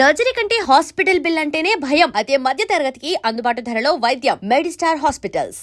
Surgery కంటే hospital bill అంటేనే భయం. అదే మధ్య తరగతికి అందుబాటు ధరలో వైద్యం. Medistar hospitals.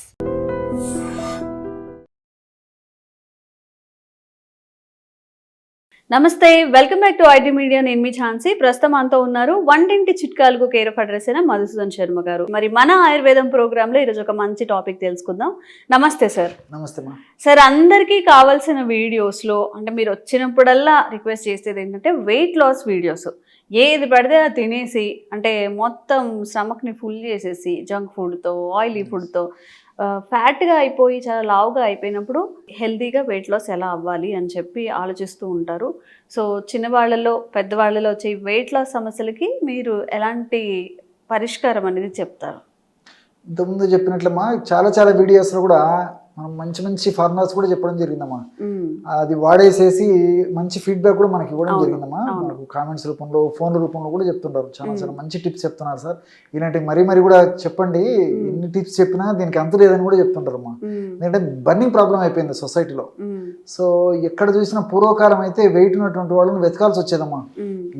నమస్తే, welcome back to IT media. నేను మీ ఛాన్సీ. ప్రస్తుతం అంతా ఉన్నారు వంటింటి చిట్కాలకు కేర్ ఆఫ్ అడ్రస్ అయిన మధుసూదన్ శర్మ గారు. మరి మన ఆయుర్వేదం ప్రోగ్రామ్ లో ఈరోజు ఒక మంచి టాపిక్ తెలుసుకుందాం. నమస్తే సార్. నమస్తే మా సార్, అందరికీ కావాల్సిన వీడియోస్ లో అంటే మీరు వచ్చినప్పుడల్లా రిక్వెస్ట్ చేసేది ఏంటంటే వెయిట్ లాస్ వీడియోస్. ఏది పడితే అది తినేసి అంటే మొత్తం స్టమక్ని ఫుల్ చేసేసి జంక్ ఫుడ్తో, ఆయిలీ ఫుడ్తో ఫ్యాట్గా అయిపోయి చాలా లావుగా అయిపోయినప్పుడు హెల్తీగా వెయిట్ లాస్ ఎలా అవ్వాలి అని చెప్పి ఆలోచిస్తూ ఉంటారు. సో చిన్నవాళ్ళలో పెద్దవాళ్ళలో వచ్చే వెయిట్ లాస్ సమస్యలకి మీరు ఎలాంటి పరిష్కారం అనేది చెప్తారు? ఇంతకుముందు చెప్పినట్లమ్మా చాలా వీడియోస్లో కూడా మనం మంచి ఫార్ములాస్ కూడా చెప్పడం జరిగిందమ్మా. అది వాడేసేసి మంచి ఫీడ్బ్యాక్ కూడా మనకి ఇవ్వడం జరిగిందమ్మా. మనకు కామెంట్స్ రూపంలో, ఫోన్ల రూపంలో కూడా చెప్తుంటారు. చాలా మంచి టిప్స్ చెప్తున్నారు సార్, ఇలాంటి మరీ కూడా చెప్పండి. ఎన్ని టిప్స్ చెప్పినా దీనికి అంత లేదని కూడా చెప్తుంటారమ్మా. ఎందుకంటే బర్నింగ్ ప్రాబ్లం అయిపోయింది సొసైటీలో. సో ఎక్కడ చూసినా పూర్వకాలం అయితే వెయిట్ ఉన్నటువంటి వాళ్ళని వెతకాల్సి వచ్చేదమ్మా.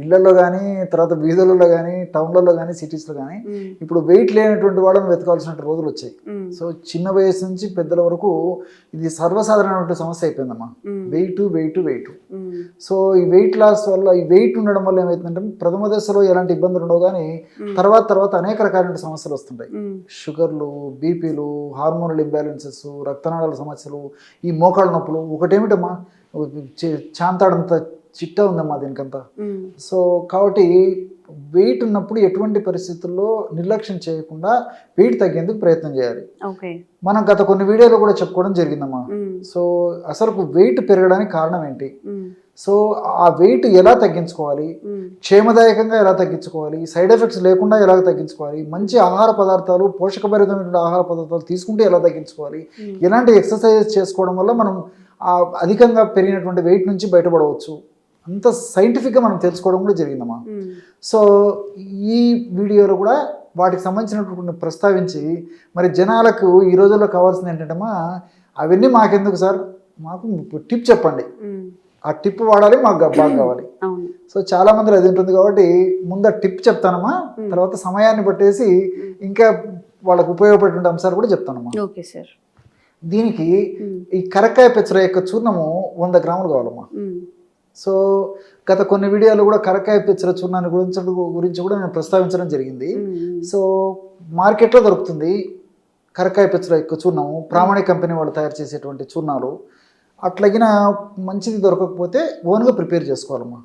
ఇళ్లలో కానీ, తర్వాత వీధులలో కానీ, టౌన్లలో కానీ, సిటీస్లో కానీ. ఇప్పుడు వెయిట్ లేనటువంటి వాళ్ళని వెతకాల్సిన రోజులు వచ్చాయి. సో చిన్న వయసు నుంచి పెద్దల వరకు ఇది సర్వసాధారణమైన సమస్య అయిపోయిందమ్మా. వెయిట్. సో ఈ వెయిట్ లాస్ వల్ల, ఈ వెయిట్ ఉండడం వల్ల ఏమైతుందంటే ప్రథమ దశలో ఎలాంటి ఇబ్బందులు ఉండవు, కానీ తర్వాత అనేక రకాలైన సమస్యలు వస్తుంటాయి. షుగర్లు, బీపీలు, హార్మోనల్ ఇంబ్యాలెన్సెస్, రక్తనాళాల సమస్యలు, ఈ మోకాళ్ళ నొప్పులు. ఒకటేమిటమ్మా, చాంతాడంత చిట్టా ఉందమ్మా దీనికంతా. సో కాబట్టి వెయిట్ ఉన్నప్పుడు ఎటువంటి పరిస్థితుల్లో నిర్లక్ష్యం చేయకుండా వెయిట్ తగ్గేందుకు ప్రయత్నం చేయాలి. మనం గత కొన్ని వీడియోలో కూడా చెప్పుకోవడం జరిగిందమ్మా. సో అసలు వెయిట్ పెరగడానికి కారణం ఏంటి, సో ఆ వెయిట్ ఎలా తగ్గించుకోవాలి, క్షేమదాయకంగా ఎలా తగ్గించుకోవాలి, సైడ్ ఎఫెక్ట్స్ లేకుండా ఎలా తగ్గించుకోవాలి, మంచి ఆహార పదార్థాలు, పోషకభరితమైన ఆహార పదార్థాలు తీసుకుంటే ఎలా తగ్గించుకోవాలి, ఎలాంటి ఎక్సర్సైజెస్ చేసుకోవడం వల్ల మనం అధికంగా పెరిగినటువంటి వెయిట్ నుంచి బయటపడవచ్చు, అంత సైంటిఫిక్గా మనం తెలుసుకోవడం కూడా జరిగిందమ్మా. సో ఈ వీడియోలో కూడా వాటికి సంబంధించినటువంటి ప్రస్తావించి మరి జనాలకు ఈ రోజుల్లో కావాల్సింది ఏంటంటమ్మా, అవన్నీ మాకెందుకు సార్, మాకు టిప్ చెప్పండి, ఆ టిప్ వాడాలి, మాకు బాగా కావాలి. సో చాలా మంది అది ఉంటుంది కాబట్టి ముందు ఆ టిప్ చెప్తానమ్మా, తర్వాత సమయాన్ని పట్టేసి ఇంకా వాళ్ళకు ఉపయోగపడే అంశాలు కూడా చెప్తానమ్మా. Okay sir. దీనికి ఈ కరక్కాయ పెచ్చర యొక్క చూర్ణము 100 గ్రాములు కావాలమ్మా. సో గత కొన్ని వీడియోలు కూడా కరక్కాయ పెచ్చర చూర్ణాన్ని గురించి కూడా నేను ప్రస్తావించడం జరిగింది. సో మార్కెట్లో దొరుకుతుంది కరక్కాయ పెచ్చర యొక్క చూర్ణము, ప్రామాణిక కంపెనీ వాళ్ళు తయారు చేసేటువంటి చూర్ణాలు. అట్లాగిన మంచిది దొరకకపోతే ఓన్గా ప్రిపేర్ చేసుకోవాలమ్మా.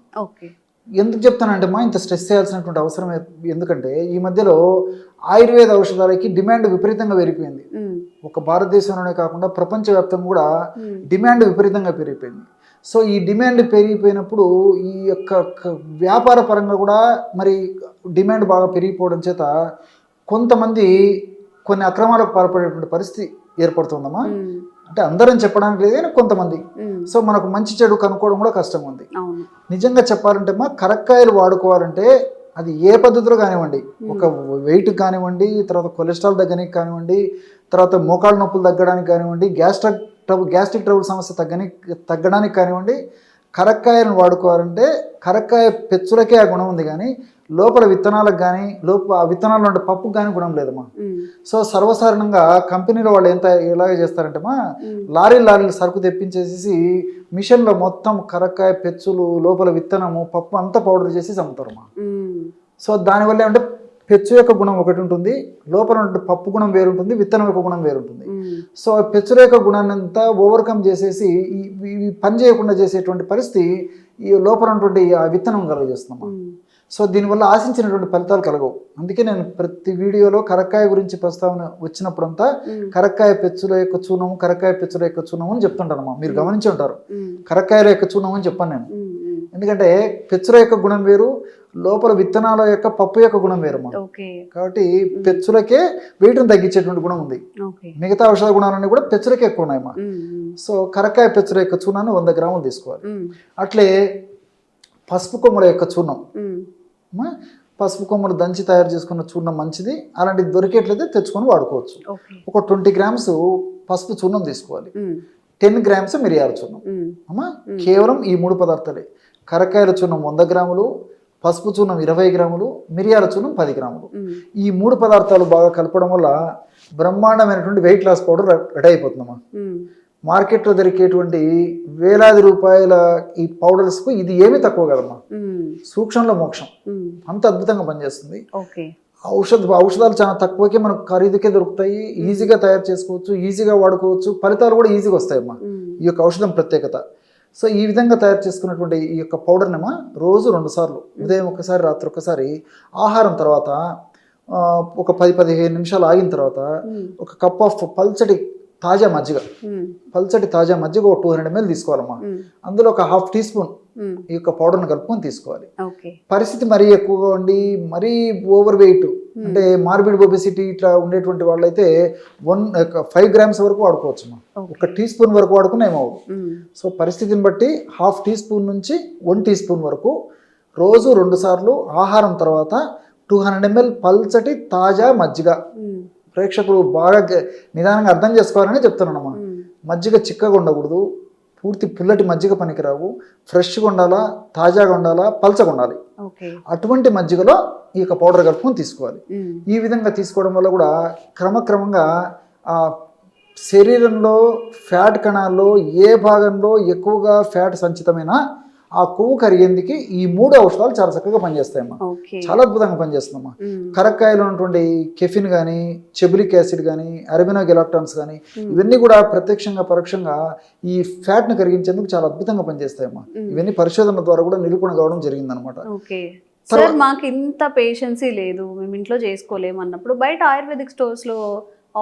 ఎందుకు చెప్తానంటే అమ్మా, ఇంత స్ట్రెస్ చేయాల్సినటువంటి అవసరం ఎందుకంటే ఈ మధ్యలో ఆయుర్వేద ఔషధాలకి డిమాండ్ విపరీతంగా పెరిగిపోయింది. ఒక భారతదేశంలోనే కాకుండా ప్రపంచవ్యాప్తంగా కూడా డిమాండ్ విపరీతంగా పెరిగిపోయింది. సో ఈ డిమాండ్ పెరిగిపోయినప్పుడు ఈ యొక్క వ్యాపార పరంగా కూడా మరి డిమాండ్ బాగా పెరిగిపోవడం చేత కొంతమంది కొన్ని అక్రమాలకు పాల్పడేటువంటి పరిస్థితి ఏర్పడుతుందమ్మా. అంటే అందరం చెప్పడానికి లేదు కానీ కొంతమంది. సో మనకు మంచి చెడు కనుక్కోవడం కూడా కష్టంగా ఉంది. నిజంగా చెప్పాలంటే అమ్మా, కరక్కాయలు వాడుకోవాలంటే అది ఏ పద్ధతిలో కానివ్వండి, ఒక వెయిట్ కానివ్వండి, తర్వాత కొలెస్ట్రాల్ తగ్గడానికి కానివ్వండి, తర్వాత మోకాళ్ళ నొప్పులు తగ్గడానికి కానివ్వండి, గ్యాస్ట్రిక్ ట్రబుల్ సమస్య తగ్గడానికి కానివ్వండి, కరక్కాయలను వాడుకోవాలంటే కరక్కాయ పెచ్చులకే ఆ గుణం ఉంది, కానీ లోపల విత్తనాలకు కానీ ఆ విత్తనాలు ఉండే పప్పుకు కానీ గుణం లేదమ్మా. సో సర్వసాధారణంగా కంపెనీలో వాళ్ళు ఎలాగ చేస్తారంటే అమ్మా, లారీలు సరుకు తెప్పించేసి మిషన్లో మొత్తం కరక్కాయ పెచ్చులు, లోపల విత్తనము, పప్పు అంతా పౌడర్ చేసి అమ్ముతారమ్మా. సో దానివల్ల ఏమంటే పెచ్చు యొక్క గుణం ఒకటి ఉంటుంది, లోపల పప్పు గుణం వేరుంటుంది, విత్తనం యొక్క గుణం వేరుంటుంది. సో పెచ్చుల యొక్క గుణాన్ని అంతా ఓవర్కమ్ చేసేసి ఇవి పని చేయకుండా చేసేటువంటి పరిస్థితి ఈ లోపల ఉన్నటువంటి ఆ విత్తనం కలుగజేస్తున్నామా. సో దీనివల్ల ఆశించినటువంటి ఫలితాలు కలగవు. అందుకే నేను ప్రతి వీడియోలో కరక్కాయ గురించి ప్రస్తావన వచ్చినప్పుడంతా కరక్కాయ పెచ్చుల యొక్క చూర్ణము, కరక్కాయ పెచ్చుల యొక్క చూర్ణము అని చెప్తుంటానమ్మా. మీరు గమనించి ఉంటారు, కరక్కాయల యొక్క చూర్ణం అని చెప్పాను నేను. ఎందుకంటే పెచ్చుల యొక్క గుణం వేరు, లోపల విత్తనాల యొక్క పప్పు యొక్క గుణం వేరమ్మా. కాబట్టి పెచ్చులకే వెయిట్ని తగ్గించేటువంటి గుణం ఉంది. మిగతా ఔషధ గుణాలన్నీ కూడా పెచ్చులకే ఎక్కువ ఉన్నాయమ్మా. సో కరక్కాయ పెచ్చుల యొక్క చూర్ణాన్ని 100 గ్రాములు తీసుకోవాలి. అట్లే పసుపు కొమ్మల యొక్క చూర్ణం, పసుపు కొమ్మలు దంచి తయారు చేసుకున్న చూర్ణం మంచిది. అలాంటిది దొరికేట్లయితే తెచ్చుకొని వాడుకోవచ్చు. ఒక 20 గ్రామ్స్ పసుపు చూర్ణం తీసుకోవాలి. 10 గ్రామ్స్ మిరియాల చూర్ణం అమ్మా. కేవలం ఈ 3 పదార్థాలే. కరక్కాయల చూర్ణం 100 గ్రాములు, పసుపు చూర్ణం 20 గ్రాములు, మిరియాల చూర్ణం 10 గ్రాములు. ఈ 3 పదార్థాలు బాగా కలపడం వల్ల బ్రహ్మాండమైనటువంటి వెయిట్ లాస్ పౌడర్ రెడీ అయిపోతుందమ్మా. మార్కెట్లో దొరికేటువంటి వేలాది రూపాయల ఈ పౌడర్స్కు ఇది ఏమీ తక్కువ కదమ్మా. సూక్ష్మంలో మోక్షం, అంత అద్భుతంగా పనిచేస్తుంది. ఔషధాలు చాలా తక్కువకే మనకు ఖరీదుకే దొరుకుతాయి, ఈజీగా తయారు చేసుకోవచ్చు, ఈజీగా వాడుకోవచ్చు, ఫలితాలు కూడా ఈజీగా వస్తాయమ్మా ఈ యొక్క ఔషధం ప్రత్యేకత. సో ఈ విధంగా తయారు చేసుకున్నటువంటి ఈ యొక్క పౌడర్నేమో రోజు 2 సార్లు, ఉదయం ఒకసారి, రాత్రి ఒకసారి, ఆహారం తర్వాత ఒక 10-15 నిమిషాలు ఆగిన తర్వాత ఒక కప్ ఆఫ్ పల్చటి తాజా మజ్జిగ, ఒక 200 ml తీసుకోవాలమ్మా. అందులో ఒక 1/2 టీ స్పూన్ ఈ యొక్క పౌడర్ని కలుపుకొని తీసుకోవాలి. పరిస్థితి మరీ ఎక్కువగా ఉండి మరీ ఓవర్ వెయిట్ అంటే మార్బిడ్ ఒబెసిటీ ఇట్లా ఉండేటువంటి వాళ్ళైతే 5 grams వరకు వాడుకోవచ్చు. ఒక టీ స్పూన్ వరకు వాడుకున్నా ఏమవు. సో పరిస్థితిని బట్టి 1/2 టీ స్పూన్ నుంచి 1 టీ స్పూన్ వరకు రోజు 2 సార్లు, ఆహారం తర్వాత 200 ml పల్చటి తాజా మజ్జిగ. ప్రేక్షకులు బాగా నిదానంగా అర్థం చేసుకోవాలని చెప్తున్నానమ్మా. మజ్జిగ చిక్కగా ఉండకూడదు, పూర్తి పుల్లటి మజ్జిగ పనికిరావు, ఫ్రెష్గా ఉండాలా, తాజాగా ఉండాలా, పల్చగా ఉండాలి. అటువంటి మజ్జిగలో ఈ యొక్క పౌడర్ కలుపుకొని తీసుకోవాలి. ఈ విధంగా తీసుకోవడం వల్ల కూడా క్రమక్రమంగా ఆ శరీరంలో ఫ్యాట్ కణాల్లో ఏ భాగంలో ఎక్కువగా ఫ్యాట్ సంచితమైనా ఆ కొవ్వు కరిగేందుకు ఈ 3 ఔషధాలు చాలా చక్కగా పనిచేస్తాయమ్మా. చాలా అద్భుతంగా పనిచేస్తుందమ్మా. కరక్కాయలో ఉన్నటువంటి కెఫిన్ కానీ, చెబులిక్ యాసిడ్ కానీ, అరబినోగెలాక్టాన్స్ కానీ ఇవన్నీ కూడా ప్రత్యక్షంగా పరోక్షంగా ఈ ఫ్యాట్ను కరిగించేందుకు చాలా అద్భుతంగా పనిచేస్తాయమ్మా. ఇవన్నీ పరిశోధనల ద్వారా కూడా నిరూపణ కావడం జరిగిందనమాట. సార్ మాకు ఇంత పేషెన్సీ లేదు, మేము ఇంట్లో చేసుకోలేము అన్నప్పుడు బయట ఆయుర్వేదిక్ స్టోర్స్ లో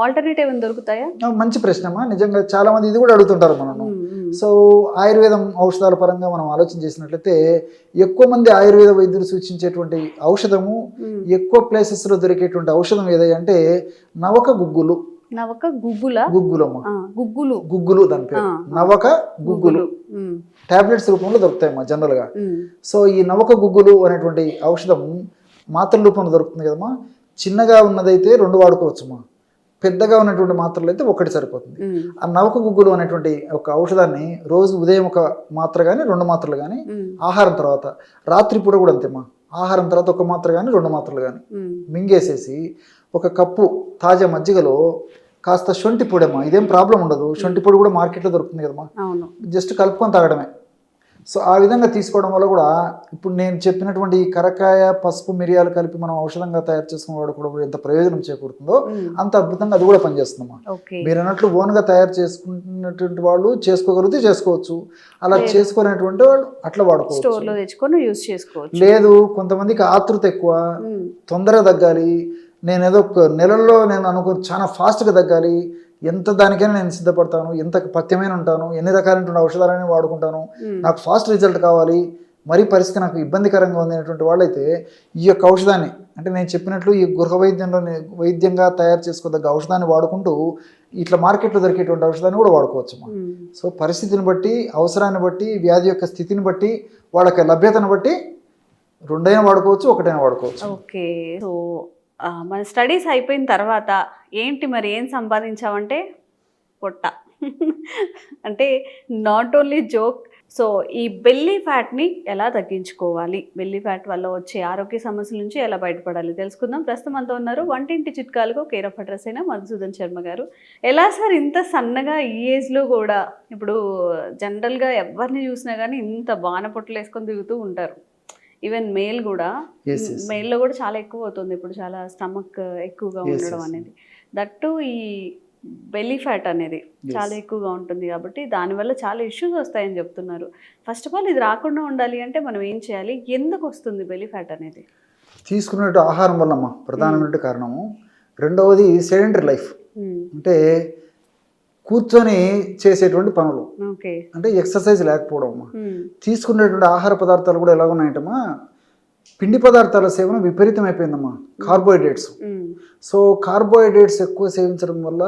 ఆల్టర్నేటివ్ ఏమైనా దొరుకుతాయా? మంచి ప్రశ్నమా. నిజంగా చాలా మంది ఇది కూడా అడుగుతుంటారు మనము. సో ఆయుర్వేదం ఔషధాల పరంగా మనం ఆలోచన చేసినట్లయితే ఎక్కువ మంది ఆయుర్వేద వైద్యులు సూచించేటువంటి ఔషధము, ఎక్కువ ప్లేసెస్ లో దొరికేటువంటి ఔషధం ఏదంటే నవక గుగ్గులు. గుగ్గులు దాని పేరు నవక గుగ్గులు. టాబ్లెట్స్ రూపంలో దొరుకుతాయమ్మా జనరల్ గా. సో ఈ నవక గుగ్గులు అనేటువంటి ఔషధం మాత్రల రూపంలో దొరుకుతుంది కదమ్మా. చిన్నగా ఉన్నదైతే 2 వాడుకోవచ్చుమా, పెద్దగా ఉన్నటువంటి మాత్రలు అయితే 1 సరిపోతుంది. ఆ నవక గుగ్గులు అనేటువంటి ఒక ఔషధాన్ని రోజు ఉదయం 1 మాత్ర కానీ 2 మాత్రలు కానీ, ఆహారం తర్వాత, రాత్రి పూట కూడా అంతేమ్మా, ఆహారం తర్వాత 1 మాత్ర కానీ 2 మాత్రలు కానీ మింగేసేసి 1 కప్పు తాజా మజ్జిగలో కాస్త శొంఠి పొడమ్మా. ఇదేం ప్రాబ్లం ఉండదు, శొంఠి పొడి కూడా మార్కెట్లో దొరుకుతుంది కదమ్మా, జస్ట్ కలుపుకొని తాగడమే. సో ఆ విధంగా తీసుకోవడం వల్ల కూడా ఇప్పుడు నేను చెప్పినటువంటి కరకాయ, పసుపు, మిరియాలు కలిపి మనం ఔషధంగా తయారు చేసుకున్న వాడు కూడా ఎంత ప్రయోజనం చేకూరుతుందో అంత అద్భుతంగా అది కూడా పనిచేస్తుందమ్మా. మీరు అన్నట్లు ఓన్గా తయారు చేసుకున్నటువంటి వాళ్ళు చేసుకోగలిగితే చేసుకోవచ్చు, అలా చేసుకోలేనటువంటి వాళ్ళు అట్లా వాడుకోవచ్చు. లేదు కొంతమందికి ఆతృత ఎక్కువ, తొందరగా తగ్గాలి, నేను ఏదో నెలల్లో నేను చాలా ఫాస్ట్గా తగ్గాలి, ఎంత దానికైనా నేను సిద్ధపడతాను, ఎంత పథ్యమైన ఉంటాను, ఎన్ని రకాలైన ఔషధాలని వాడుకుంటాను, నాకు ఫాస్ట్ రిజల్ట్ కావాలి, మరీ పరిస్థితి నాకు ఇబ్బందికరంగా ఉంది అనేటువంటి వాళ్ళైతే ఈ యొక్క ఔషధాన్ని అంటే నేను చెప్పినట్లు ఈ గృహ వైద్యంగా తయారు చేసుకోదగ్గ ఔషధాన్ని వాడుకుంటూ ఇట్లా మార్కెట్లో దొరికేటువంటి ఔషధాన్ని కూడా వాడుకోవచ్చు. సో పరిస్థితిని బట్టి, అవసరాన్ని బట్టి, వ్యాధి యొక్క స్థితిని బట్టి, వాళ్ళకి లభ్యతను బట్టి 2 వాడుకోవచ్చు, 1 వాడుకోవచ్చు. ఓకే. సో మన స్టడీస్ అయిపోయిన తర్వాత ఏంటి మరి ఏం సంపాదించామంటే పొట్ట అంటే నాట్ ఓన్లీ జోక్. సో ఈ బెల్లీ ఫ్యాట్ని ఎలా తగ్గించుకోవాలి, బెల్లీ ఫ్యాట్ వల్ల వచ్చే ఆరోగ్య సమస్యల నుంచి ఎలా బయటపడాలి తెలుసుకుందాం. ప్రస్తుతం అంతా ఉన్నారు వంటింటి చిట్కాలకు కేర్ ఆఫ్ అడ్రస్ అయిన మధుసూదన్ శర్మ గారు. ఎలా సార్ ఇంత సన్నగా ఈ ఏజ్లో కూడా? ఇప్పుడు జనరల్గా ఎవరిని చూసినా కానీ ఇంత బాణ పొట్టలు వేసుకొని తిరుగుతూ ఉంటారు. ఈవెన్ మేల్ కూడా, మేల్లో కూడా చాలా ఎక్కువ అవుతుంది ఇప్పుడు, చాలా స్టమక్ ఎక్కువగా ఉండడం అనేది. దట్టు ఈ బెల్లీ ఫ్యాట్ అనేది చాలా ఎక్కువగా ఉంటుంది కాబట్టి దానివల్ల చాలా ఇష్యూస్ వస్తాయని చెప్తున్నారు. ఫస్ట్ ఆఫ్ ఆల్ ఇది రాకుండా ఉండాలి అంటే మనం ఏం చేయాలి, ఎందుకు వస్తుంది బెల్లీ ఫ్యాట్ అనేది? తీసుకున్నట్టు ఆహారం వల్లమ్మా ప్రధానమైన కారణము. రెండవది సెడెంటరీ లైఫ్, అంటే కూర్చొని చేసేటువంటి పనులు, అంటే ఎక్సర్సైజ్ లేకపోవడం అమ్మా. తీసుకునేటువంటి ఆహార పదార్థాలు కూడా ఎలా ఉన్నాయంటమ్మా, పిండి పదార్థాల సేవన విపరీతం అయిపోయిందమ్మా, కార్బోహైడ్రేట్స్. సో కార్బోహైడ్రేట్స్ ఎక్కువ సేవించడం వల్ల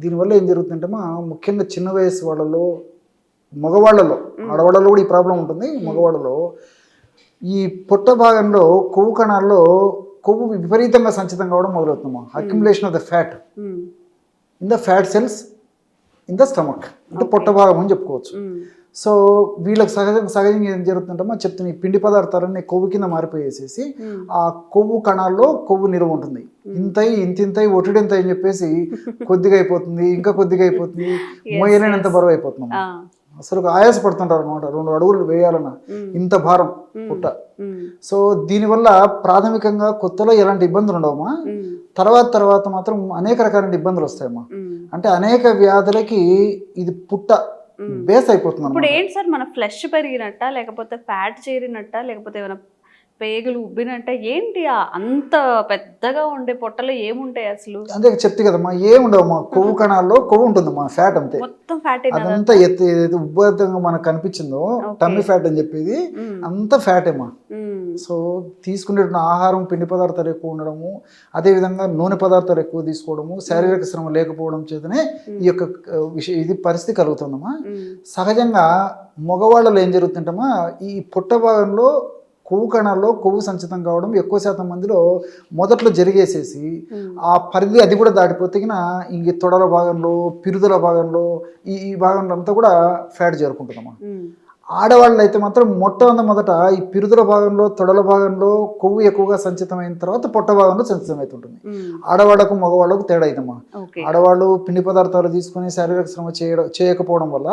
దీనివల్ల ఏం జరుగుతుందంటమ్మా, ముఖ్యంగా చిన్న వయసు వాళ్ళలో, మగవాళ్ళలో, ఆడవాళ్ళలో కూడా ఈ ప్రాబ్లం ఉంటుంది. మగవాళ్ళలో ఈ పొట్ట భాగంలో కొవ్వు కణాల్లో కొవ్వు విపరీతంగా సంచితం కావడం మొదలవుతుందమ్మా. Accumulation of the fat in the fat cells in the stomach, అంటే పొట్ట భాగం అని చెప్పుకోవచ్చు. సో వీళ్ళకి సహజంగా ఏం జరుగుతుందంటే చెప్తున్నా, ఈ పిండి పదార్థాలన్నీ కొవ్వు కింద మారిపోయేసేసి ఆ కొవ్వు కణాల్లో కొవ్వు నిల్వ ఉంటుంది. ఇంతింతయి ఒటిడింత అని చెప్పేసి కొద్దిగా అయిపోతుంది, ఇంకా కొద్దిగా అయిపోతుంది, మోయలేనంత బరువు అయిపోతున్నాం. అసలు ఆయాసపడుతుంటారు అనమాట, 2 అడుగులు వేయాలన్న ఇంత భారం పుట్ట. సో దీనివల్ల ప్రాథమికంగా కొత్తలో ఎలాంటి ఇబ్బందులు ఉండవమ్మా, తర్వాత మాత్రం అనేక రకాల ఇబ్బందులు వస్తాయమ్మా. అంటే అనేక వ్యాధులకి ఇది పుట్ట బేస్ అయిపోతుంది. ఇప్పుడు ఏంటి సార్, మన ఫ్లెష్ పెరిగినట్ట, లేకపోతే ఫ్యాట్ చేరినట్ట, లేకపోతే ఏమైనా పేగులు ఉబ్బినట్ట, ఏంటి అంత పెద్దగా ఉండే పొట్టలో ఏముంటాయి అసలు? అంతే చెప్తే కదమ్మా, ఏముండవమ్మా, కొవ్వు కణాల్లో కొవ్వు ఉంటుందమ్మా, ఫ్యాట్ అంతే, మొత్తం ఫ్యాట్. అదంతా ఏదైతే ఉబ్బతంగా మనకు కనిపించిందో టమ్మీ ఫ్యాట్ అని చెప్పేది అంత ఫ్యాట్ ఏమా. సో తీసుకునే ఆహారం పిండి పదార్థాలు ఎక్కువ ఉండడము, అదేవిధంగా నూనె పదార్థాలు ఎక్కువ తీసుకోవడము, శారీరక శ్రమ లేకపోవడం చేతనే ఈ యొక్క ఇది పరిస్థితి కలుగుతుందమ్మా. సహజంగా మగవాళ్ళలో ఏం జరుగుతుంటమ్మా, ఈ పుట్ట భాగంలో కొవ్వు కణాల్లో కొవ్వు సంచితం కావడం ఎక్కువ శాతం మందిలో మొదట్లో జరిగేసేసి ఆ పరిధి అది కూడా దాటిపోతే ఇంక తొడల భాగంలో, పిరుదల భాగంలో, ఈ భాగంలో అంతా కూడా ఫ్యాట్ చేరుకుంటుందమ్మా. ఆడవాళ్ళు అయితే మాత్రం మొదట ఈ పిరుదల భాగంలో, తొడల భాగంలో కొవ్వు ఎక్కువగా సంచితమైన తర్వాత పొట్ట భాగంలో సంచితం అవుతుంటుంది. ఆడవాళ్లకు మగవాళ్ళకు తేడా అయితమ్మా. ఆడవాళ్ళు పిండి పదార్థాలు తీసుకుని శారీరక శ్రమ చేయకపోవడం వల్ల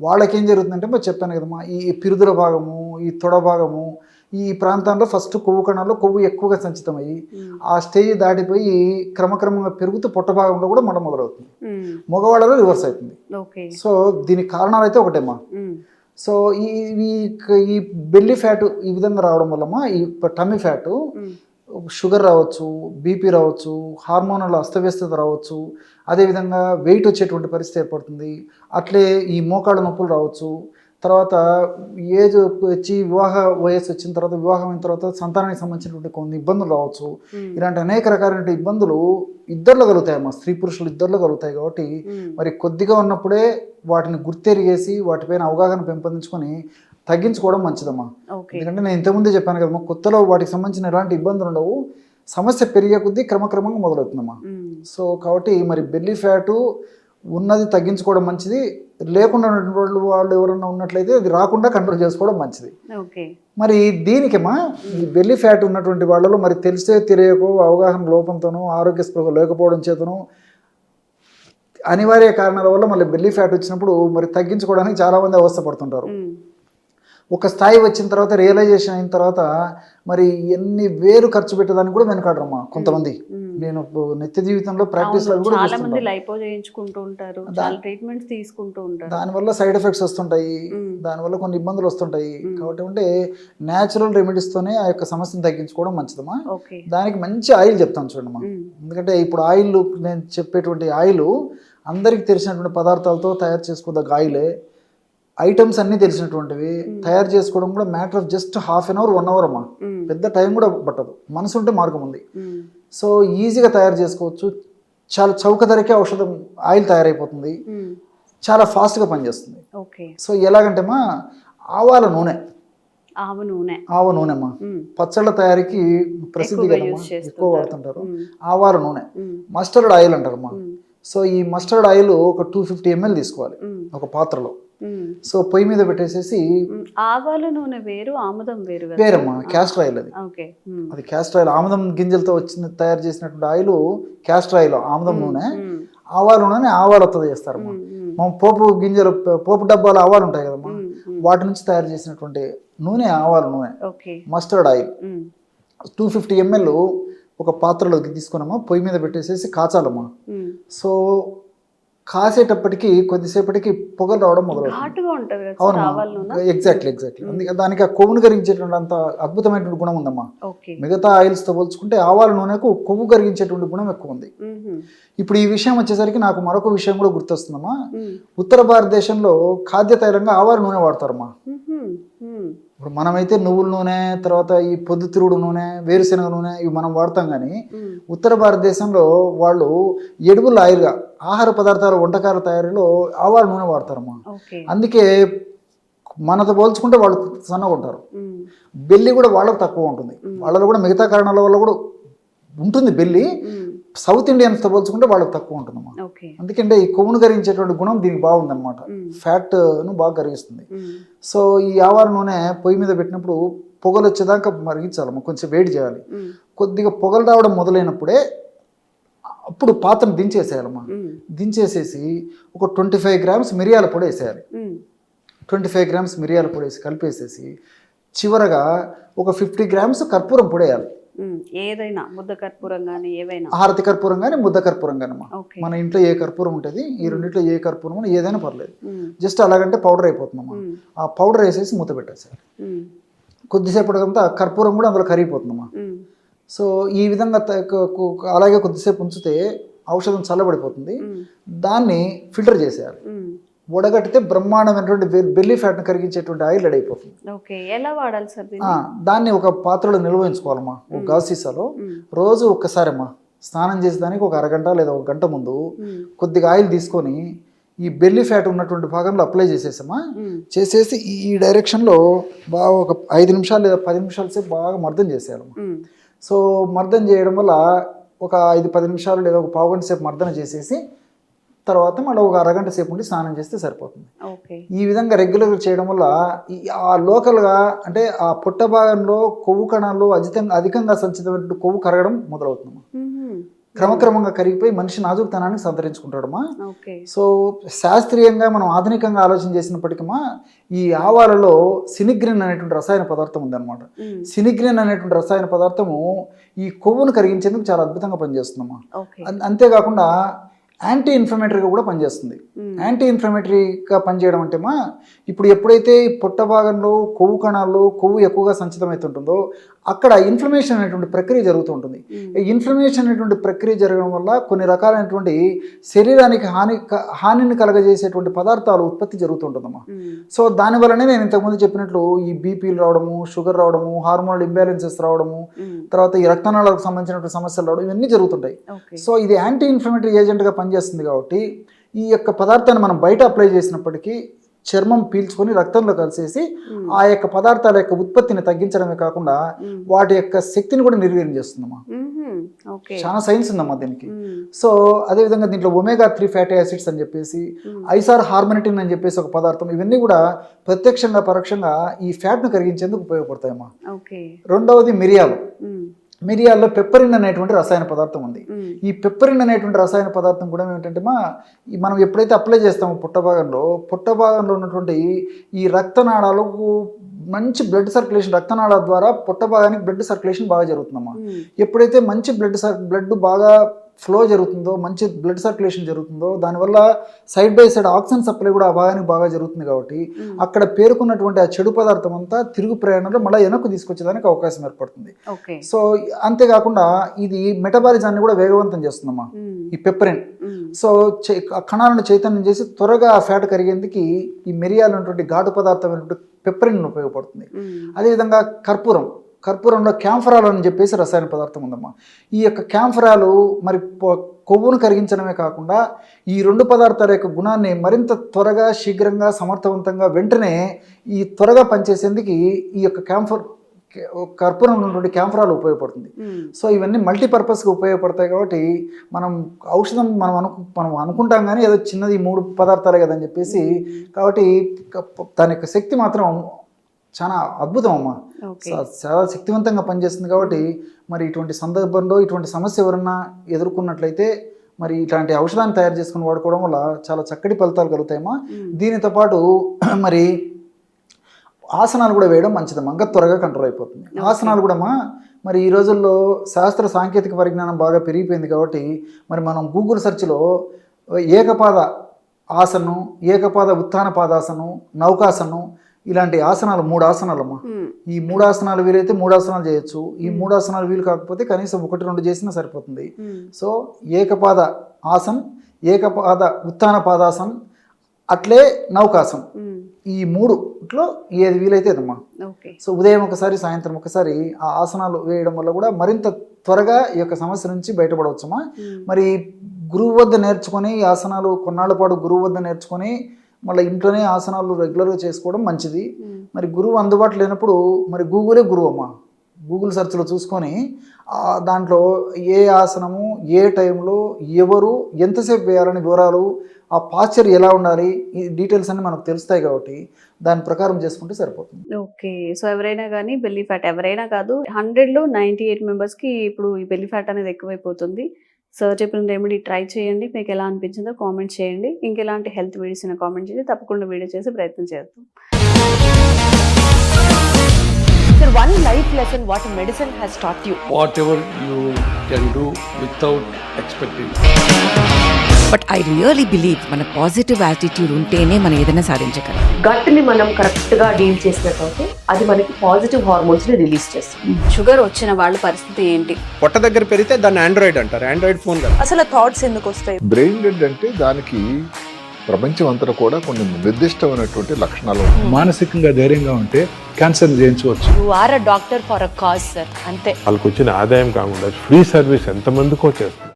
వాళ్ళకి ఏం జరుగుతుందంటే మరి చెప్పాను కదమ్మా, ఈ పిరుదల భాగము, ఈ తొడ భాగము, ఈ ప్రాంతంలో ఫస్ట్ కొవ్వు కణాల్లో కొవ్వు ఎక్కువగా సంచితమయ్యి ఆ స్టేజ్ దాటిపోయి క్రమక్రమంగా పెరుగుతూ పొట్ట భాగంలో కూడా మొదలవుతుంది. మగవాళ్ళలో రివర్స్ అవుతుంది. సో దీనికి కారణాలు అయితే ఒకటేమ్మా. సో ఈ బెల్లీ ఫ్యాట్ ఈ విధంగా రావడం వల్లమ్మా, ఈ టమ్మీ ఫ్యాటు షుగర్ రావచ్చు, బీపీ రావచ్చు, హార్మోనల్ అస్తవ్యస్తత రావచ్చు, అదేవిధంగా వెయిట్ వచ్చేటువంటి పరిస్థితి ఏర్పడుతుంది. అట్లే ఈ మోకాళ్ళ నొప్పులు రావచ్చు. తర్వాత ఏజ్ వచ్చి వివాహ వయస్సు వచ్చిన తర్వాత, వివాహం అయిన తర్వాత సంతానానికి సంబంధించినటువంటి కొన్ని ఇబ్బందులు రావచ్చు. ఇలాంటి అనేక రకాలైన ఇబ్బందులు ఇద్దరిలో కలుగుతాయమ్మా, స్త్రీ పురుషులు ఇద్దరిలో కలుగుతాయి. కాబట్టి మరి కొద్దిగా ఉన్నప్పుడే వాటిని గుర్తెరిగేసి వాటిపైన అవగాహన పెంపొందించుకొని తగ్గించుకోవడం మంచిదమ్మా. ఎందుకంటే నేను ఇంతకుముందే చెప్పాను కదమ్మా, కొత్తలో వాటికి సంబంధించిన ఎలాంటి ఇబ్బందులు ఉండవు, సమస్య పెరిగే కొద్దీ క్రమక్రమంగా మొదలవుతుందమ్మా. సో కాబట్టి మరి బెల్లీ ఫ్యాటు ఉన్నది తగ్గించుకోవడం మంచిది, లేకుండా వాళ్ళు ఎవరన్నా ఉన్నట్లయితే అది రాకుండా కంట్రోల్ చేసుకోవడం మంచిది. మరి దీనికేమా ఈ బెల్లీ ఫ్యాట్ ఉన్నటువంటి వాళ్ళలో మరి తెలియకో అవగాహన లోపంతోనో ఆరోగ్య స్పృహ లేకపోవడం చేతనో అనివార్య కారణాల వల్ల మళ్ళీ బెల్లీ ఫ్యాట్ వచ్చినప్పుడు మరి తగ్గించుకోవడానికి చాలామంది అవస్థపడుతుంటారు. ఒక స్థాయి వచ్చిన తర్వాత, రియలైజేషన్ అయిన తర్వాత మరి ఎన్ని వేలు ఖర్చు పెట్టడానికి కూడా వెనకాడరమ్మా కొంతమంది. నేను నిత్య జీవితంలో ప్రాక్టీస్ లో కూడా చాలా మంది లైపో చేయించుకుంటూ ఉంటారు, చాలా ట్రీట్మెంట్స్ తీసుకుంటూ ఉంటారు. దానివల్ల సైడ్ ఎఫెక్ట్స్ వస్తుంటాయి, దానివల్ల కొన్ని ఇబ్బందులు వస్తుంటాయి. కాబట్టి అంటే న్యాచురల్ రెమెడీస్ తోనే ఆ యొక్క సమస్యను తగ్గించుకోవడం మంచిదమ్మా. దానికి మంచి ఆయిల్ చెప్తాను చూడమ్మా. ఎందుకంటే ఇప్పుడు ఆయిల్, నేను చెప్పేటువంటి ఆయిల్ అందరికి తెలిసినటువంటి పదార్థాలతో తయారు చేసుకోదగ్గ ఆయిలే. ఐటమ్స్ అన్నీ తెలిసినటువంటివి, తయారు చేసుకోవడం కూడా matter of just ½ an hour 1 hour అమ్మా, పెద్ద టైం కూడా పట్టదు, మనసు ఉంటే మార్గం ఉంది. సో ఈజీగా తయారు చేసుకోవచ్చు, చాలా చౌక ధరకే ఔషధం ఆయిల్ తయారైపోతుంది, చాలా ఫాస్ట్గా పనిచేస్తుంది. సో ఎలాగంటేమా ఆవాల నూనె, ఆవ నూనెమ్మా పచ్చళ్ళ తయారీకి ప్రసిద్ధి కదమ్మా, ఎక్కువ వాడుతుంటారు. ఆవాల నూనె, మస్టర్డ్ ఆయిల్ అంటారమ్మా. సో ఈ మస్టర్డ్ ఆయిల్ ఒక 250 ml తీసుకోవాలి ఒక పాత్రలో. సో పొయ్యి మీద పెట్టేసేసి, ఆవాల నూనె వేరు, ఆముదం వేరు వేరమ్మా, క్యాస్టర్ ఆయిల్ అది క్యాస్టర్ ఆయిల్. ఆముదం గింజలతో తయారు చేసినటువంటి ఆయిల్ క్యాస్టర్ ఆయిల్, ఆముదం నూనె. ఆవాల నూనె ఆవాలతో చేస్తారమ్మా. మనం పోపు గింజలు, పోపు డబ్బాలు ఆవాలు ఉంటాయి కదమ్మా, వాటి నుంచి తయారు చేసినటువంటి నూనె ఆవాల నూనె. మస్టర్డ్ ఆయిల్ 250 ml ఒక పాత్రలోకి తీసుకున్నామా, పొయ్యి మీద పెట్టేసేసి కాచాలమ్మా. సో కాసేటప్పటికి కొద్దిసేపటికి పొగలు రావడం మొదలవుతుంది. అవునమ్మా, ఎగ్జాక్ట్లీ. అందుకే దానికి ఆ కొవ్వును కరిగించేటువంటి అంత అద్భుతమైనటువంటి గుణం ఉందమ్మా. మిగతా ఆయిల్స్ తో పోల్చుకుంటే ఆవాల నూనెకు కొవ్వు కరిగించేటువంటి గుణం ఎక్కువ ఉంది. ఇప్పుడు ఈ విషయం వచ్చేసరికి నాకు మరొక విషయం కూడా గుర్తొస్తుందమ్మా. ఉత్తర భారతదేశంలో ఖాద్య తైలంగా ఆవాల నూనె వాడతారమ్మా. ఇప్పుడు మనమైతే నువ్వుల నూనె, తర్వాత ఈ పొద్దుతిరుగుడు నూనె, వేరుశెనగ నూనె ఇవి మనం వాడతాం. కానీ ఉత్తర భారతదేశంలో వాళ్ళు ఎడుబుల్ ఆయిల్గా ఆహార పదార్థాల వంటకాల తయారీలో ఆవాల నూనె వాడతారమ్మా. అందుకే మనతో పోల్చుకుంటే వాళ్ళు సన్నగా ఉంటారు. బెల్లి కూడా వాళ్ళకు తక్కువ ఉంటుంది. వాళ్ళలో కూడా మిగతా కారణాల వల్ల కూడా ఉంటుంది బెల్లి, సౌత్ ఇండియన్స్తో పోల్చుకుంటే వాళ్ళకి తక్కువ ఉంటుందమ్మా. ఓకే. ఎందుకంటే ఈ కొవ్వును కరిగించేటువంటి గుణం దీనికి బాగుందన్నమాట, ఫ్యాట్ను బాగా కరిగిస్తుంది. సో ఈ ఆవాల నూనె పొయ్యి మీద పెట్టినప్పుడు పొగలు వచ్చేదాకా మరిగించాలమ్మా, కొంచెం వేడి చేయాలి. కొద్దిగా పొగలు రావడం మొదలైనప్పుడే అప్పుడు పాత్రను దించేసేయాలమ్మా. దించేసేసి ఒక 25 గ్రామ్స్ మిరియాల పొడి వేసేయాలి. 25 గ్రామ్స్ మిరియాల పొడి వేసి కలిపేసేసి చివరగా ఒక 50 గ్రామ్స్ కర్పూరం పొడి వేయాలి. ఏదైనా ముద్ద కర్పూరం కానీ ఏవైనా, హారతి కర్పూరం కానీ ముద్ద కర్పూరం కానమ్మా. ఓకే. మన ఇంట్లో ఏ కర్పూరం ఉంటుంది, ఈ రెండింటిలో ఏ కర్పూరం అని ఏదైనా పర్లేదు, జస్ట్ అలాగంటే పౌడర్ అయిపోతుందమ్మా. ఆ పౌడర్ వేసేసి మూత పెట్టేసేయాలి. కొద్దిసేపటికంతా కర్పూరం కూడా అందులో కరిగిపోతుందమ్మా. సో ఈ విధంగా అలాగే కొద్దిసేపు ఉంచితే ఔషధం చల్లబడిపోతుంది. దాన్ని ఫిల్టర్ చేసేయాలి. వడగట్టితే బ్రహ్మాండమైనటువంటి బెల్లీ ఫ్యాట్ని కరిగించేటువంటి ఆయిల్ రెడీ అయిపోతుంది. ఓకే. ఎలా వాడాలి సార్? దాన్ని ఒక పాత్రలో నిల్వ ఉంచుకోవాలమ్మా, ఒక గాజు సీసాలో. రోజు ఒక్కసారమ్మా స్నానం చేసేదానికి ఒక అరగంట లేదా ఒక గంట ముందు కొద్దిగా ఆయిల్ తీసుకొని ఈ బెల్లీ ఫ్యాట్ ఉన్నటువంటి భాగంలో అప్లై చేసేసామా. చేసేసి ఈ డైరెక్షన్లో బాగా ఒక 5 నిమిషాలు లేదా 10 నిమిషాల సేపు బాగా మర్దన చేసేయాలమ్మా. సో మర్దన చేయడం వల్ల ఒక 5-10 నిమిషాలు లేదా ఒక పావు గంట సేపు మర్దన చేసేసి తర్వాత మళ్ళీ ఒక అరగంట సేపు ఉండి స్నానం చేస్తే సరిపోతుంది. ఈ విధంగా రెగ్యులర్గా చేయడం వల్ల ఆ లోకల్గా అంటే ఆ పొట్ట భాగంలో కొవ్వు కణాల్లో అధికంగా సంచితమైన కొవ్వు కరగడం మొదలవుతుందమ్మా. క్రమక్రమంగా కరిగిపోయి మనిషి నాజుకుతనాన్ని సంతరించుకుంటాడమ్మా. సో శాస్త్రీయంగా మనం ఆధునికంగా ఆలోచన చేసినప్పటికీ ఈ ఆవాలలో సినిగ్రిన్ అనేటువంటి రసాయన పదార్థం ఉందన్నమాట. సినిగ్రిన్ అనేటువంటి రసాయన పదార్థము ఈ కొవ్వును కరిగించేందుకు చాలా అద్భుతంగా పనిచేస్తుందమ్మా. అంతేకాకుండా యాంటీ ఇన్ఫ్లమేటరీగా కూడా పనిచేస్తుంది. యాంటీ ఇన్ఫ్లమేటరీగా పనిచేయడం అంటేమా ఇప్పుడు ఎప్పుడైతే పొట్ట భాగంలో కొవ్వు కణాల్లో కొవ్వు ఎక్కువగా సంచితమవుతుంటుందో అక్కడ ఇన్ఫ్లమేషన్ అనేటువంటి ప్రక్రియ జరుగుతూ ఉంటుంది. ఇన్ఫ్లమేషన్ అనేటువంటి ప్రక్రియ జరగడం వల్ల కొన్ని రకాలైనటువంటి శరీరానికి హానిని కలగజేసేటువంటి పదార్థాలు ఉత్పత్తి జరుగుతుంటుందమ్మా. సో దానివల్లనే నేను ఇంతకుముందు చెప్పినట్లు ఈ బీపీలు రావడము, షుగర్ రావడము, హార్మోనల్ ఇంబ్యాలెన్సెస్ రావడము, తర్వాత ఈ రక్తనాళాలకు సంబంధించినటువంటి సమస్యలు రావడం, ఇవన్నీ జరుగుతుంటాయి. సో ఇది యాంటీ ఇన్ఫ్లమేటరీ ఏజెంట్గా పనిచేస్తుంది కాబట్టి ఈ యొక్క పదార్థాన్ని మనం బయట అప్లై చేసినప్పటికీ చర్మం పీల్చుకొని రక్తంలో కలిసేసి ఆ యొక్క పదార్థాల యొక్క ఉత్పత్తిని తగ్గించడమే కాకుండా వాటి యొక్క శక్తిని కూడా నిర్వీర్యం చేస్తుందమ్మా. చాలా సైన్స్ ఉందమ్మా దీనికి. సో అదేవిధంగా దీంట్లో ఒమేగా-3 ఫ్యాటీ యాసిడ్స్ అని చెప్పేసి, ఐసార్ హార్మనిటిన్ అని చెప్పేసి ఒక పదార్థం, ఇవన్నీ కూడా ప్రత్యక్షంగా పరోక్షంగా ఈ ఫ్యాట్ను కరిగించేందుకు ఉపయోగపడతాయమ్మా. రెండవది మిరియాలు. మిరియాల్లో పెప్పరిన్ అనేటువంటి రసాయన పదార్థం ఉంది. ఈ పెప్పరిన్ అనేటువంటి రసాయన పదార్థం కూడా ఏమిటంటే మనం ఎప్పుడైతే అప్లై చేస్తామో పుట్ట భాగంలో ఉన్నటువంటి ఈ రక్తనాళాలకు మంచి బ్లడ్ సర్క్యులేషన్, రక్తనాళాల ద్వారా పుట్ట భాగానికి బ్లడ్ సర్క్యులేషన్ బాగా జరుగుతుందమ్మా. ఎప్పుడైతే మంచి బ్లడ్ బాగా ఫ్లో జరుగుతుందో, మంచి బ్లడ్ సర్క్యులేషన్ జరుగుతుందో, దానివల్ల side by side oxygen supply కూడా ఆ భాగానికి బాగా జరుగుతుంది. కాబట్టి అక్కడ పేరుకున్నటువంటి ఆ చెడు పదార్థం అంతా తిరుగు ప్రయాణంలో మళ్ళీ వెనక్కు తీసుకొచ్చేదానికి అవకాశం ఏర్పడుతుంది. సో అంతేకాకుండా ఇది మెటబాలిజాన్ని కూడా వేగవంతం చేస్తుందమ్మా ఈ పెప్పరిన్. సో కణాలను చైతన్యం చేసి త్వరగా ఆ ఫ్యాట్ కరిగేందుకు ఈ మిరియాలు ఉన్నటువంటి ఘాటు పదార్థమైనటువంటి పెప్పరిన్ ఉపయోగపడుతుంది. అదేవిధంగా కర్పూరంలో క్యాంఫరాల్ అని చెప్పేసి రసాయన పదార్థం ఉందమ్మా. ఈ యొక్క క్యాంఫరాలు మరి కొవ్వును కరిగించడమే కాకుండా ఈ 2 పదార్థాల యొక్క గుణాన్ని మరింత త్వరగా, శీఘ్రంగా, సమర్థవంతంగా, వెంటనే ఈ త్వరగా పనిచేసేందుకు ఈ యొక్క కర్పూరం ఉన్నటువంటి క్యాంఫరాలు ఉపయోగపడుతుంది. సో ఇవన్నీ మల్టీపర్పస్గా ఉపయోగపడతాయి. కాబట్టి మనం ఔషధం మనం అనుకుంటాం కానీ ఏదో చిన్నది 3 పదార్థాలే కదని చెప్పేసి, కాబట్టి దాని యొక్క శక్తి మాత్రం చాలా అద్భుతం అమ్మా. చాలా శక్తివంతంగా పనిచేస్తుంది. కాబట్టి మరి ఇటువంటి సందర్భంలో ఇటువంటి సమస్య ఎవరన్నా ఎదుర్కొన్నట్లయితే మరి ఇట్లాంటి ఔషధాన్ని తయారు చేసుకుని వాడుకోవడం వల్ల చాలా చక్కటి ఫలితాలు కలుగుతాయమ్మా. దీనితో పాటు మరి ఆసనాలు కూడా వేయడం మంచిదమ్మా, ఇంకా త్వరగా కంట్రోల్ అయిపోతుంది. ఆసనాలు కూడా మరి ఈ రోజుల్లో శాస్త్ర సాంకేతిక పరిజ్ఞానం బాగా పెరిగిపోయింది. కాబట్టి మరి మనం గూగుల్ సెర్చ్లో ఏకపాద ఆసనం, ఏకపాద ఉత్థాన పాదాసనం, నౌకాసనం, ఇలాంటి ఆసనాలు 3 ఆసనాలమ్మా. ఈ 3 ఆసనాలు వీలైతే 3 ఆసనాలు చేయొచ్చు. ఈ 3 ఆసనాలు వీలు కాకపోతే కనీసం 1-2 చేసినా సరిపోతుంది. సో ఏకపాద ఆసన్, ఏకపాద ఉత్థాన పాదాసన్, అట్లే నౌకాసనం, ఈ 3లో ఏది వీలైతే అదమ్మా. సో ఉదయం ఒకసారి, సాయంత్రం ఒకసారి ఆ ఆసనాలు వేయడం వల్ల కూడా మరింత త్వరగా ఈ యొక్క సమస్య నుంచి బయటపడవచ్చమ్మా. మరి గురువు వద్ద నేర్చుకొని ఈ ఆసనాలు కొన్నాళ్ళ పాటు గురువు వద్ద నేర్చుకొని మళ్ళీ ఇంట్లోనే ఆసనాలు రెగ్యులర్గా చేసుకోవడం మంచిది. మరి గురువు అందుబాటులో లేనప్పుడు మరి గూగులే గురువు అమ్మా. గూగుల్ సెర్చ్లో చూసుకొని దాంట్లో ఏ ఆసనము ఏ టైంలో ఎవరు ఎంతసేపు వేయాలని వివరాలు, ఆ పాస్చర్ ఎలా ఉండాలి, ఈ డీటెయిల్స్ అన్నీ మనకు తెలుస్తాయి కాబట్టి దాని ప్రకారం చేసుకుంటే సరిపోతుంది. ఓకే. సో ఎవరైనా కానీ బెల్లీ ఫ్యాట్, ఎవరైనా కాదు 100లో 98 మెంబర్స్కి ఇప్పుడు ఈ బెల్లీ ఫ్యాట్ అనేది ఎక్కువైపోతుంది. సార్ చెప్పిన రెమెడీ ట్రై చేయండి. మీకు ఎలా అనిపించిందో కామెంట్ చేయండి. ఇంకెలాంటి హెల్త్ వీడియోస్ అయినా కామెంట్ చేయండి. తప్పకుండా వీడియో చేసి ప్రయత్నం చేద్దాం. Sir, one life lesson what medicine has taught you. Whatever you can do without expecting. But I really believe మన పాజిటివ్ యాటిట్యూడ్ ఉంటేనే మనం ఏదైనా సాధించగలం. గట్ని మనం కరెక్ట్గా డీల్ చేసినట్లయితే అది మనకి పాజిటివ్ హార్మోన్స్ని రిలీజ్ చేస్తుంది. షుగర్ వచ్చిన వాళ్ళ పరిస్థితి ఏంటి? పొట్ట దగ్గర పెరిగితే దాన్ని ఆండ్రాయిడ్ అంటారు, ఆండ్రాయిడ్ ఫోన్ కదా. అసలు థాట్స్ ఎందుకు వస్తాయి? బ్రెయిన్ డెడ్ అంటే దానికి ప్రపంచం అంతా కూడా కొన్ని నిర్దిష్టమైనటువంటి లక్షణాలు ఉంటాయి. మానసికంగా ధైర్యంగా ఉంటే క్యాన్సర్ జయించవచ్చు. You are a doctor for a cause, sir. అంతే. వాళ్ళకి వచ్చిన ఆదాయం కాకుండా ఫ్రీ సర్వీస్ ఎంతమందికో చేస్తుంది.